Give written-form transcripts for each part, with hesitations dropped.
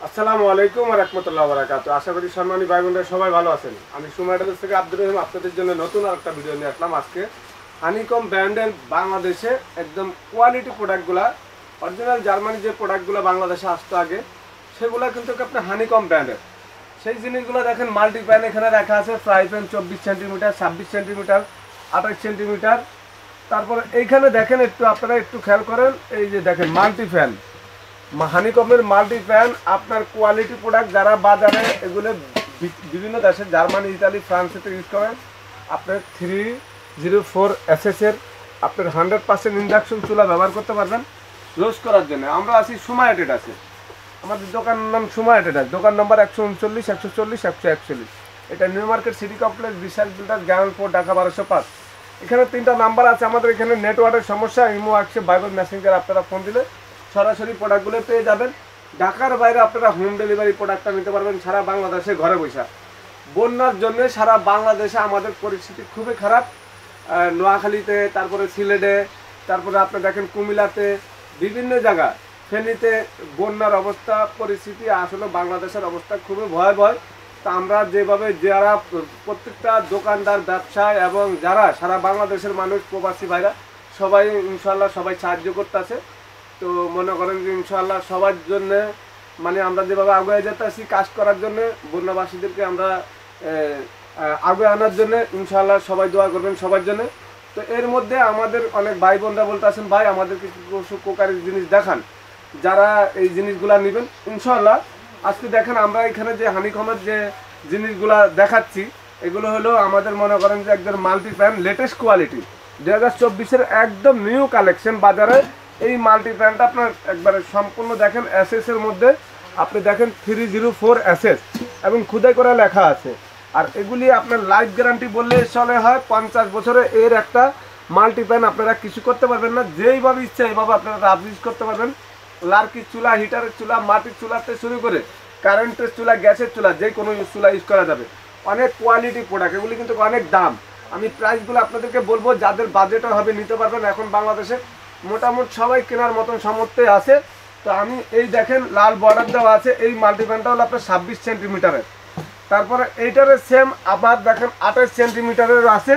আসসালামু আলাইকুম ওয়া রাহমাতুল্লাহি ওয়া বারাকাতুহু। আশা করি সম্মানী ভাই বোনেরা সবাই ভালো আছেন। আমি সুমাইটাদের থেকে আব্দুর রহিম আপনাদের জন্য নতুন আরেকটা ভিডিও নিয়ে আসলাম আজকে। হানিকম ব্র্যান্ডের বাংলাদেশে একদম কোয়ালিটি প্রোডাক্টগুলা, অরিজিনাল জার্মানি যে প্রোডাক্টগুলো বাংলাদেশে আসতো আগে, সেগুলো কিন্তু আপনার হানিকম ব্র্যান্ডের। সেই জিনিসগুলো দেখেন মাল্টি প্যান এখানে রাখা আছে, fry pan 24 centimetre, 26 centimetre, 28 centimetre. তারপরে এইখানে দেখেন আপনারা একটু খেয়াল করেন, এই যে দেখেন মাল্টি ফ্যান, হানিকমের মাল্টি ফ্যান। আপনার কোয়ালিটি প্রোডাক্ট যারা বাজারে এগুলো বিভিন্ন দেশে জার্মানি, ইতালি, ফ্রান্সেতে ইউজ করেন, আপনার 304 এসএসের আপনার 100% ইন্ডাকশন চুলা ব্যবহার করতে পারবেন রোস্ট করার জন্য। আমরা আছি সুমাইটেড আছে, আমাদের দোকানের নাম সুমাইটেড আছে, দোকান নম্বর 139, 140, 141। এটা নিউ মার্কেট সিটি কমপ্লেক্স, বিশাল বিল্ডার, গ্রাউন্ড ঢাকা 1205। এখানে 3টা নাম্বার আছে আমাদের। এখানে নেটওয়ার্কের সমস্যা, ইমো আসছে, ভাইবার, মেসেঞ্জার আপনারা ফোন দিলে সরাসরি প্রোডাক্টগুলো পেয়ে যাবেন। ঢাকার বাইরে আপনারা হোম ডেলিভারি প্রোডাক্টটা নিতে পারবেন সারা বাংলাদেশে ঘরে বসে। বন্যার জন্য সারা বাংলাদেশে আমাদের পরিস্থিতি খুবই খারাপ। নোয়াখালীতে, তারপরে সিলেটে, তারপরে আপনি দেখেন কুমিল্লাতে, বিভিন্ন জায়গা, ফেনীতে বন্যার অবস্থা, পরিস্থিতি আসলে বাংলাদেশের অবস্থা খুবই ভয়াবহ। তা আমরা যেভাবে যারা প্রত্যেকটা দোকানদার, ব্যবসায় এবং যারা সারা বাংলাদেশের মানুষ, প্রবাসী ভাইরা সবাই ইনশাল্লাহ সবাই সাহায্য করতেছে। তো মনে করেন যে ইনশাআল্লাহ সবার জন্য, মানে আমরা যেভাবে আগুয়ে যেতেছি কাজ করার জন্য, বন্যাবাসীদেরকে আমরা আগুয়ে আনার জন্য ইনশাআল্লাহ সবাই দোয়া করবেন সবার জন্য। তো এর মধ্যে আমাদের অনেক ভাই বোনরা বলতে আছেন, ভাই আমাদের কিছু উপকারী জিনিস দেখান, যারা এই জিনিসগুলা নেবেন ইনশাআল্লাহ। আজকে দেখেন আমরা এখানে যে হানিকমের যে জিনিসগুলা দেখাচ্ছি, এগুলো হলো আমাদের মনে করেন যে একদম মাল্টি প্যান, লেটেস্ট কোয়ালিটি, 2024-এর একদম নিউ কালেকশন বাজারে। এই মাল্টি প্যানটা আপনার একবারে সম্পূর্ণ দেখেন এসএস এর মধ্যে, আপনি দেখেন 304 এসএস এবং খুদাই করে লেখা আছে। আর এগুলি আপনার লাইফ গ্যারান্টি বললে চলে হয়, 50 বছরে এর একটা মাল্টি প্যান। আপনারা কিছু করতে পারবেন না, যেইভাবে ইচ্ছা এইভাবে আপনারা রাব ইউজ করতে পারবেন। লার্কির চুলা, হিটারের চুলা, মাটির চুলাতে শুরু করে কারেন্টের চুলা, গ্যাসের চুলা, যে কোনো চুলা ইউজ করা যাবে। অনেক কোয়ালিটি প্রোডাক্ট, এগুলি কিন্তু অনেক দাম। আমি প্রাইসগুলো আপনাদেরকে বলবো, যাদের বাজেটও হবে নিতে পারবেন। এখন বাংলাদেশে মোটামুটি সবাই কেনার মতন সামর্থ্যে আছে। তো আমি এই দেখেন লাল বর্ডার দেওয়া আছে, এই মাল্টিপ্যানটা হলো আপনার 26 সেন্টিমিটারের। তারপরে এইটারের সেম আবার দেখেন 28 সেন্টিমিটারের আছে।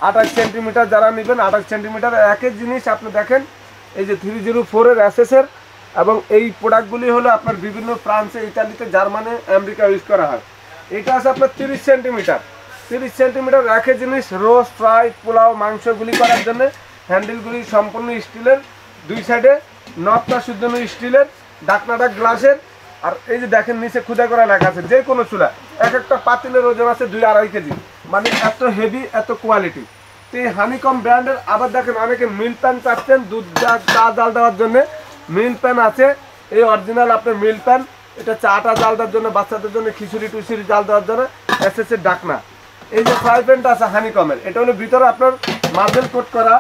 28 সেন্টিমিটার যারা নেবেন, 28 সেন্টিমিটার একই জিনিস আপনি দেখেন, এই যে 304-এর এসএসের। এবং এই প্রোডাক্টগুলি হলো আপনার বিভিন্ন ফ্রান্সে, ইতালিতে, জার্মানি, আমেরিকা ইউজ করা হয়। এটা আছে আপনার 30 সেন্টিমিটার। 30 সেন্টিমিটার একই জিনিস, রোস্ট, ফ্রাই, পোলাও, মাংসগুলি করার জন্য। হ্যান্ডেলগুলি সম্পূর্ণ স্টিলের, দুই সাইডে নবটা শুদ্ধ স্টিলের, ঢাকনাটা গ্লাসের। আর এই যে দেখেন নিচে খুদা করা লেখা আছে, যে কোনো চুলা। এক একটা পাতিলের ওজন আছে 2-2.5 কেজি, মানে এত হেভি, এত কোয়ালিটি। তো এই হানিকম ব্র্যান্ডের আবার দেখেন অনেকে মিল প্যান চাচ্ছেন দুধ চা জাল দেওয়ার জন্য, মিল প্যান আছে। এই অরিজিনাল আপনার মিল প্যান, এটা চাটা জাল দেওয়ার জন্য, বাচ্চাদের জন্য খিচুড়ি টুচুড়ি জাল দেওয়ার জন্য এসএসের ঢাকনা। এই যে ফ্রাই প্যানটা আছে হানিকমের, এটা হলো ভিতরে আপনার মার্বেল কোট করা।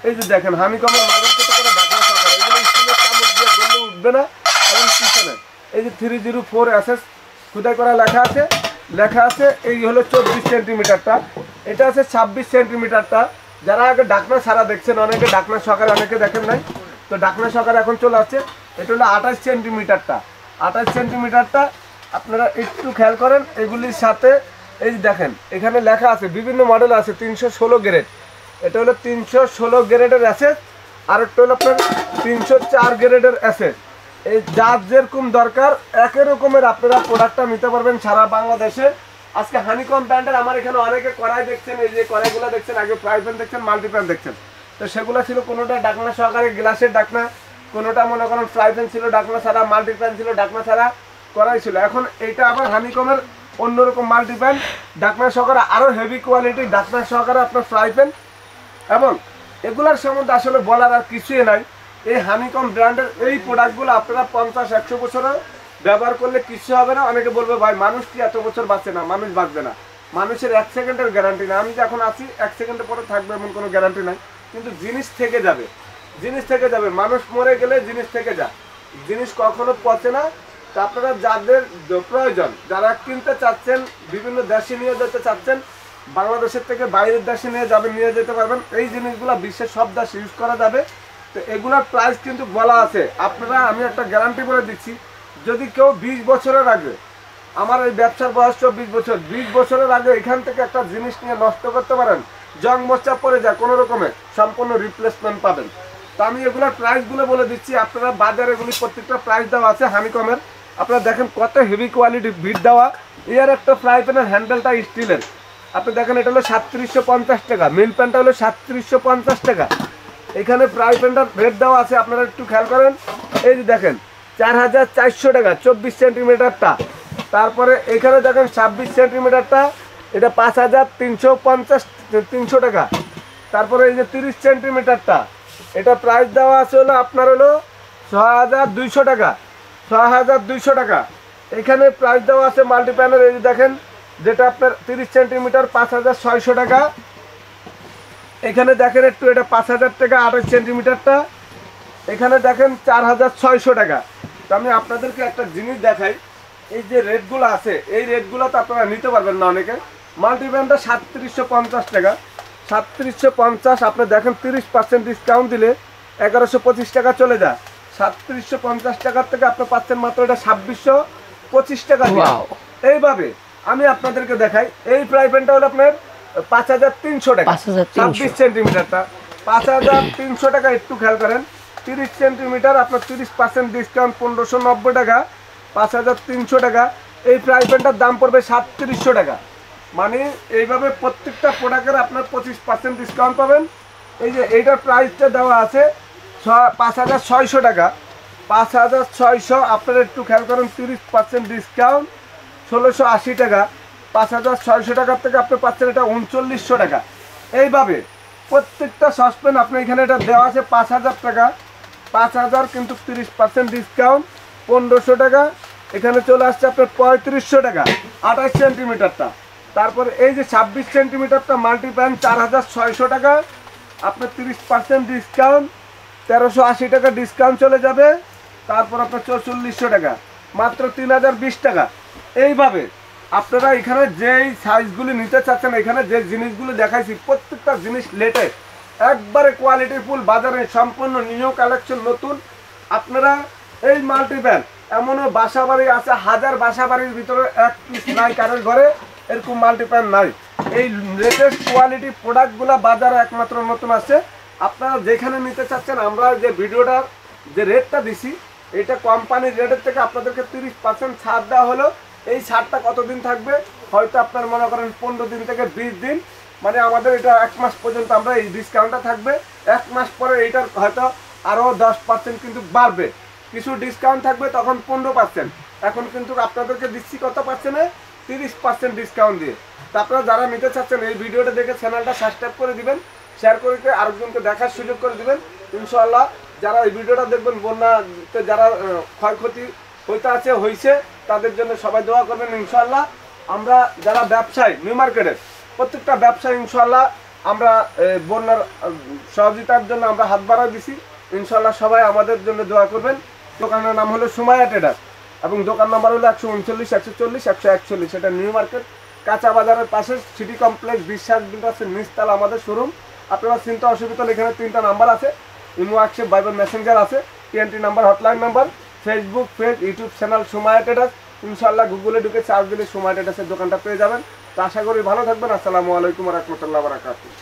এই যে দেখেন হানিকমের মার্বেল কোট করা ঢাকনা সহকারে, এগুলো স্টিলের চামচ দিয়ে গলে উঠবে না। এবং পিছনে এই যে 304 এসএস খুদাই করা লেখা আছে, এই হলো 24 সেন্টিমিটারটা। এটা আছে 26 সেন্টিমিটারটা। যারা আগে ঢাকনা ছাড়া দেখছেন, অনেকে ঢাকনা সহকারে, অনেকে দেখেন নাই, তো ঢাকনা সহকারে এখন চলে আসছে। এটা হলো 28 সেন্টিমিটারটা। 28 সেন্টিমিটারটা আপনারা একটু খেয়াল করেন, এগুলির সাথে এই যে দেখেন এখানে লেখা আছে, বিভিন্ন মডেল আছে, 316 গ্রেড। এটা হলো 316 গ্রেডের অ্যাসেস। আর একটা হলো আপনার 304 গ্রেডের অ্যাসেস। এই যার যেরকম দরকার একই রকমের আপনারা প্রোডাক্টটা নিতে পারবেন সারা বাংলাদেশে। আজকে হানিকম ব্র্যান্ডের আমার এখানে অনেকে কড়াই দেখছেন, এই যে কড়াইগুলো দেখছেন, আগে ফ্রাই প্যান দেখছেন, মাল্টি প্যান দেখছেন। তো সেগুলো ছিল কোনোটা ঢাকনা সহকারে গ্লাসের ঢাকনা, কোনোটা মনে করেন ফ্রাই প্যান ছিল ঢাকনা ছাড়া, মাল্টি প্যান ছিল ঢাকনা ছাড়া, কড়াই ছিল। এখন এইটা আবার হানিকমের অন্যরকম মাল্টি প্যান, ঢাকনা সহকারে, আরও হেভি কোয়ালিটি ঢাকনা সহকারে আপনার ফ্রাই প্যান। এবং এগুলার সম্বন্ধে আসলে বলার আর কিছুই নাই। এই হানিকম ব্র্যান্ডের এই প্রোডাক্টগুলো আপনারা 50-100 বছরে ব্যবহার করলে কিছু হবে না। অনেকে বলবে ভাই মানুষ কি এত বছর বাঁচে না? মানুষ বাঁচবে না, মানুষের 1 সেকেন্ডের গ্যারান্টি না। আমি যে এখন আছি 1 সেকেন্ডের পরে থাকবে এমন কোনো গ্যারান্টি নাই, কিন্তু জিনিস থেকে যাবে, জিনিস থেকে যাবে। মানুষ মরে গেলে জিনিস থেকে যায়, জিনিস কখনো পচে না। তা আপনারা যাদের প্রয়োজন, যারা কিনতে চাচ্ছেন, বিভিন্ন দেশে নিয়ে যেতে চাচ্ছেন, বাংলাদেশের থেকে বাইরের দেশে নিয়ে যেতে পারবেন। এই জিনিসগুলো বিশ্বের সব দেশে ইউজ করা যাবে। তো এগুলোর প্রাইস কিন্তু বলা আছে আপনারা, আমি একটা গ্যারান্টি বলে দিচ্ছি, যদি কেউ 20 বছরের আগে, আমার এই ব্যবসার বয়স 24 বছর, 20 বছরের আগে এখান থেকে একটা জিনিস নিয়ে নষ্ট করতে পারেন, জং মরচা পড়ে যায়, কোনো রকমে সম্পূর্ণ রিপ্লেসমেন্ট পাবেন। তো আমি এগুলোর প্রাইসগুলো বলে দিচ্ছি, আপনারা বাজারে এগুলি প্রত্যেকটা প্রাইস দেওয়া আছে হানিকমের। আপনারা দেখেন কত হেভি কোয়ালিটি বিট দেওয়া। এর একটা ফ্রাই প্যানের হ্যান্ডেলটা স্টিলের, আপনি দেখেন এটা হলো 3750 টাকা, মিল প্যানটা হলো 3750 টাকা। এখানে ফ্রাই প্যানটার রেট দেওয়া আছে, আপনারা একটু খেয়াল করেন। এই যে দেখেন 4400 টাকা 24 সেন্টিমিটারটা। তারপরে এখানে দেখেন 26 সেন্টিমিটারটা, এটা 5350 টাকা। তারপরে এই যে 30 সেন্টিমিটারটা, এটা প্রাইস দেওয়া আছে হলো আপনার হলো 6200 টাকা, 6200 টাকা। এখানে প্রাইস দেওয়া আছে মাল্টিপ্যানের, এই যে দেখেন যেটা আপনার 30 সেন্টিমিটার 5600 টাকা। এখানে দেখেন একটু এটা 5000 টাকা 28 সেন্টিমিটারটা। এখানে দেখেন 4600 টাকা। তো আমি আপনাদেরকে একটা জিনিস দেখাই, এই যে রেটগুলো আছে এই রেটগুলো তো আপনারা নিতে পারবেন না অনেকে। মাল্টিপ্যানটা 3750 টাকা, 3750। আপনি দেখেন 30% ডিসকাউন্ট দিলে 1125 টাকা চলে যায়। 3750 টাকার থেকে আপনি পাচ্ছেন মাত্র এটা 2625 টাকা। এইভাবে আমি আপনাদেরকে দেখাই, এই ফ্রাই প্যানটা হলো আপনার 5300 টাকা, 26 সেন্টিমিটারটা 5300 টাকা। একটু খেয়াল করেন 30 সেন্টিমিটার আপনার 30% ডিসকাউন্ট 1590 টাকা, 5300 টাকা। এই ফ্রাই প্যানটার দাম পড়বে 3700 টাকা। মানে এইভাবে প্রত্যেকটা প্রোডাক্টের আপনার 25% ডিসকাউন্ট পাবেন। এই যে এইটার প্রাইসটা দেওয়া আছে 5600 টাকা, 5600। আপনারা একটু খেয়াল করেন 30% ডিসকাউন্ট 1680 টাকা, 5600 টাকার থেকে আপনি পাচ্ছেন এটা 3900 টাকা। এইভাবে প্রত্যেকটা সসপ্যান আপনি এখানে এটা দেওয়া আছে 5000 টাকা, 5000 কিন্তু 30% ডিসকাউন্ট 1500 টাকা। এখানে চলে আসছে আপনার 3500 টাকা 28 সেন্টিমিটারটা। তারপরে এই যে 26 সেন্টিমিটারটা মাল্টিপ্যান 4600 টাকা, আপনার 30% ডিসকাউন্ট 1380 টাকা ডিসকাউন্ট চলে যাবে। তারপর আপনার 4400 টাকা, মাত্র 3020 টাকা। এইভাবে আপনারা এখানে যেই সাইজগুলি নিতে চাচ্ছেন, এখানে যে জিনিসগুলো দেখাইছি প্রত্যেকটা জিনিস লেটেস্ট, একবারে কোয়ালিটি ফুল, বাজারে সম্পূর্ণ নিউ কালেকশন নতুন। আপনারা এই মাল্টিপ্যান এমনও বাসা বাড়ি আছে, হাজার বাসা বাড়ির ভিতরে এক পিস নাই কারোর ঘরে এরকম মাল্টিপ্যান নাই। এই লেটেস্ট কোয়ালিটি প্রোডাক্টগুলো বাজারে একমাত্র নতুন আছে। আপনারা যেখানে নিতে চাচ্ছেন, আমরা যে ভিডিওটার যে রেটটা দিছি এটা কোম্পানির রেটের থেকে আপনাদেরকে 30% ছাড় দেওয়া হলো। এই ছাড়টা কতদিন থাকবে? হয়তো আপনার মনে করেন 15 দিন থেকে 20 দিন, মানে আমাদের এটা 1 মাস পর্যন্ত আমরা এই ডিসকাউন্টটা থাকবে। 1 মাস পরে এইটার হয়তো আরও 10% কিন্তু বাড়বে, কিছু ডিসকাউন্ট থাকবে, তখন 15%। এখন কিন্তু আপনাদেরকে দিচ্ছি কত পার্সেন্টে? 30% ডিসকাউন্ট দিয়ে। তো আপনারা যারা নিতে চাচ্ছেন এই ভিডিওটা দেখে চ্যানেলটা সাবস্ক্রাইব করে দিবেন, শেয়ার করে আরেকজনকে দেখার সুযোগ করে দিবেন। ইনশাআল্লাহ যারা এই ভিডিওটা দেখবেন, বন্যাতে যারা ক্ষয়ক্ষতি হয়েছে তাদের জন্য সবাই দোয়া করবেন ইনশাআল্লাহ। আমরা যারা ব্যবসায়ী নিউ মার্কেটের প্রত্যেকটা ব্যবসায়ী ইনশাআল্লাহ আমরা বন্যার সহযোগিতার জন্য আমরা হাত বাড়াই দিছি। ইনশাআল্লাহ সবাই আমাদের জন্য দোয়া করবেন। দোকানের নাম হলো সুমাইয়া ট্রেডার্স এবং দোকান নাম্বার হলো 139 140 141। এটা নিউ মার্কেট কাঁচা বাজারের পাশে সিটি কমপ্লেক্স বিশ্বাস বিল্ডার্সের নিচতলা আমাদের শোরুম। আপনারা চিন্তা অসুবিধা হলে এখানে 3টা নাম্বার আছে, ইমো, হোয়াটসঅ্যাপ, ভাইবার, মেসেঞ্জার আছে, TNT number, hotline number, Facebook page, YouTube channel Sumaiya traders. ইনশাআল্লাহ গুগলে ঢুকে সার্চ দিলে সুমাইয়া ট্রেডার্সের দোকানটা পেয়ে যাবেন। তো আশা করি ভালো থাকবেন। আসসালামু আলাইকুম ওয়া রাহমাতুল্লাহি ওয়া বারাকাতুহু।